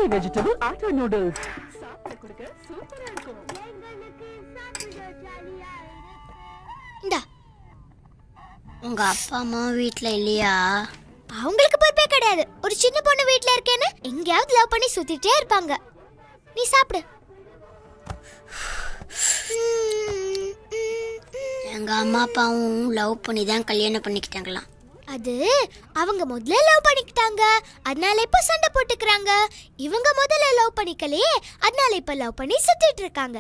Chennai vegetable atta noodles. சாப்பிட கொடுக்க சூப்பரா இருக்கும். இந்தா. உங்க அப்பா அம்மா வீட்ல இல்லையா? அவங்களுக்கு பொறுப்பே கிடையாது. ஒரு சின்ன பொண்ணு வீட்ல இருக்கேன்னு எங்கேயாவது லவ் பண்ணி சுத்திட்டே இருப்பாங்க. நீ சாப்பிடு. எங்க அம்மா அப்பாவும் லவ் பண்ணி தான் கல்யாணம் பண்ணிக்கிட்டாங்களாம். அது அவங்க முதல்ல லவ் பண்ணிக்கிட்டாங்க, அதனால இப்ப சண்டை போட்டுக்கறாங்க. இவங்க முதல்ல லவ் பண்ணிக்கலையே, அதனால இப்ப லவ் பண்ணி சுத்திட்டு இருக்காங்க.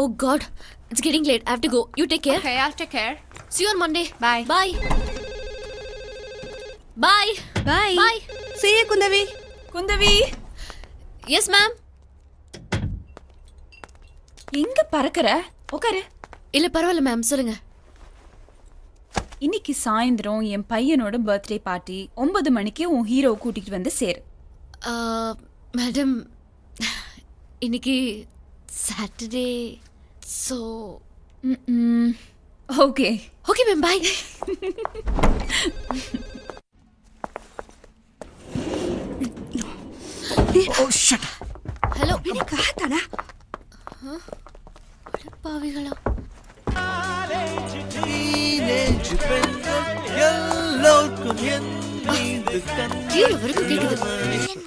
Oh God, it's getting late. I have to go. You take care. Okay, I'll take care. See you on Monday. Bye. Bye. Bye. Bye. Bye. See you, Kundavi. Kundavi. Yes, ma'am. எங்க பறக்கற? உட்காரு. இல்ல பரவாயில்ல ma'am, சொல்லுங்க. இன்னைக்கு சாயந்தரம் என் பையனோட birthday party 9 மணிக்கு உன் ஹீரோ கூட்டிட்டு வந்து சேரு. மேடம், இன்னைக்கு Saturday, so okay okay ma'am, bye. Oh, shut up. Hello. मैंने कहा था ना. பாவிகளா. கீழே வரைக்கும் கேக்குது.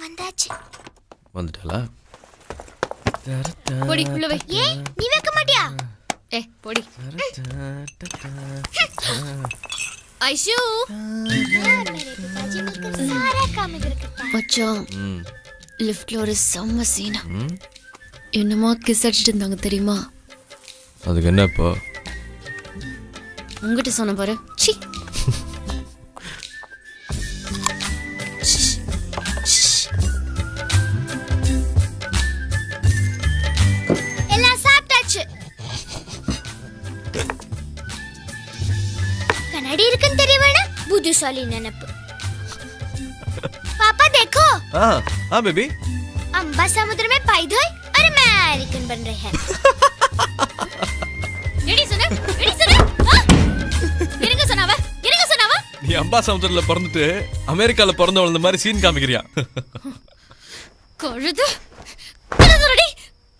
வந்தாச்சு. வந்துட்டாளா? பொடி உள்ள வை. ஏ நீ வைக்க மாட்டியா? பொடி. ஐஷு. सारा काम इधर करता है. மச்சான், லிஃப்ட்ல ஒரு செம்ம சீனா. என்னமா கிஸ் அடிச்சிட்டு இருந்தாங்க தெரியுமா? அதுக்கு என்ன இப்போ? உங்ககிட்ட சொன்ன பாரு. சி. எல்லாம் சாப்பிட்டாச்சு. கண்ணாடி இருக்குன்னு தெரிய வேணாம். புத்திசாலி நினைப்பு. पापा देखो. हाँ बेबी. अम्बा समुद्र में पाई धोई और अमेरिकन बन रहे हैं. எடி சொன்ன? எடி சொன்ன? என்னங்க சொன்னாவ? என்னங்க சொன்னாவ? நீ அம்பா சமுத்திரத்துல பிறந்துட்டு அமெரிக்கால பிறந்து வளர்ந்த மாதிரி சீன் காமிக்கிறியா? கழுது. கழுதுரடி.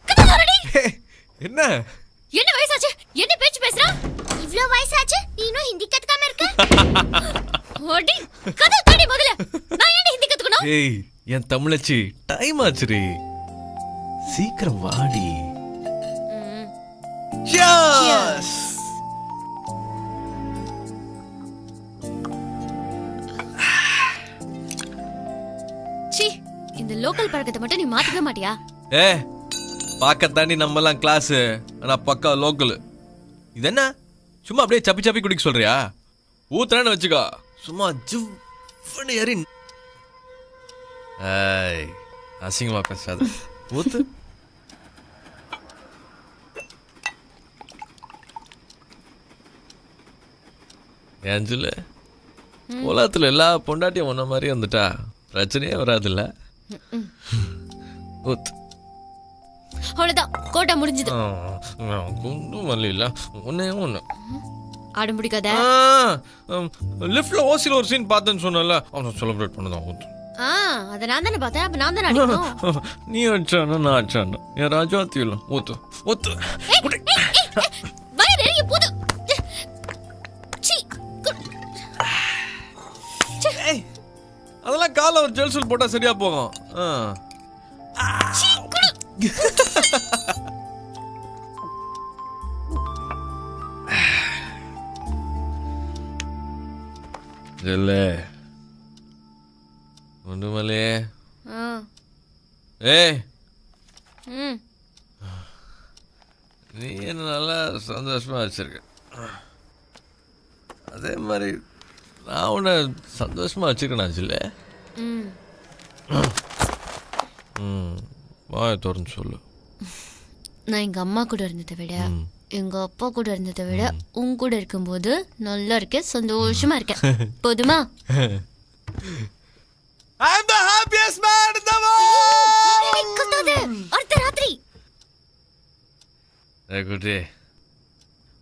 கழுதுரடி. என்ன? என்ன வயசாச்சு? என்ன பேச்சு பேசுறா? இவ்ளோ வயசாச்சு நீ இன்னும் ஹிந்தி கத்துக்காம இருக்க? ஓடி. கதை தடி முதல்ல. நான் ஏன் ஹிந்தி கத்துக்கணும்? ஏய், என் தமிழச்சி டைம் ஆச்சுரி. சீக்கிரம் வாடி. Cheers. சி, இந்த லோக்கல் பழக்கத்தை மட்டும் நீ மாத்திக்க மாட்டியா? பார்க்கத்தாண்டி நம்மலாம் கிளாஸ், ஆனா பக்கா லோக்கல். இது என்ன சும்மா அப்படியே சப்பி சப்பி குடிக்க சொல்றியா? ஊத்துறேன்னு வச்சுக்கோ, சும்மா ஜிவ்னு ஏறி. ஏய், அசிங்கமா பேசாத. ஊத்து. ஏஞ்சல, உலகத்துல எல்லா பொண்டாட்டியும் ஒன்ன மாதிரி வந்துட்டா பிரச்சனையே வராதுல்ல. ஊத்து. அவ்வளவுதான், கோட்டா முடிஞ்சது. குண்டு மல்லி இல்ல ஒன்னே ஒண்ணு. ஆடம் பிடிக்காத. லிஃப்ட்ல ஓசில ஒரு சீன் பார்த்தேன்னு சொன்னல, அவனை செலிப்ரேட் பண்ணதான். ஊத்து. அதை நான் தானே பார்த்தேன், அப்ப நான் தானே அடிக்கணும். நீ அடிச்சானா நான் அடிச்சானா, என் ராஜாத்தி இல்ல. ஊத்து ஊத்து. வயிறு எரிய போது. அதெல்லாம் கால ஒரு ஜெல்சூல் போட்டா சரியா போகும். ஜெல்லே ஒன்று மலே. ஏய், நீ என்ன நல்லா சந்தோஷமா வச்சிருக்க, அதே மாதிரி நான் உன்னை சந்தோஷமா வச்சுக்கணும். ஜில்லே, வாய திறந்து சொல்லு. நான் எங்க அம்மா கூட இருந்ததை விட எங்க அப்பா கூட இருந்ததை விட உன் கூட இருக்கும்போது நல்லா இருக்கேன், சந்தோஷமா இருக்கேன். போதுமா? I am the happiest man in the world. கத்தாத, அடுத்த ராத்திரி. குட்டி,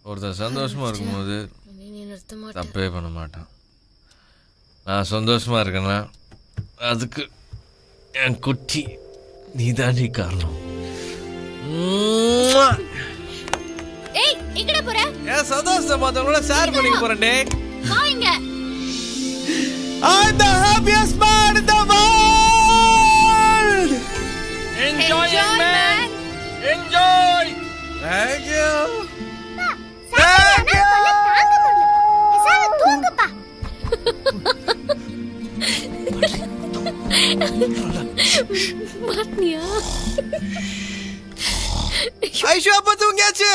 ஒருத்தன் சந்தோஷமா இருக்கும்போது நீ நிறுத்த மாட்டே. தப்பே பண்ண மாட்டான். நான் சந்தோஷமா இருக்கேன்னா அதுக்கு என் குட்டி நீதாண்டி காரணம். ஏய் எங்கடா போற? என் சந்தோஷத்தை மத்தவங்களோட ஷேர் பண்ணிக்க போறேன்டே. வா இங்க. I'm the happiest man in the world. Enjoy it, man. Enjoy. Thank you. Thank you. தூங்குப்பா. மாட்டியா? ஐஷு அப்பா தூங்கியாச்சு.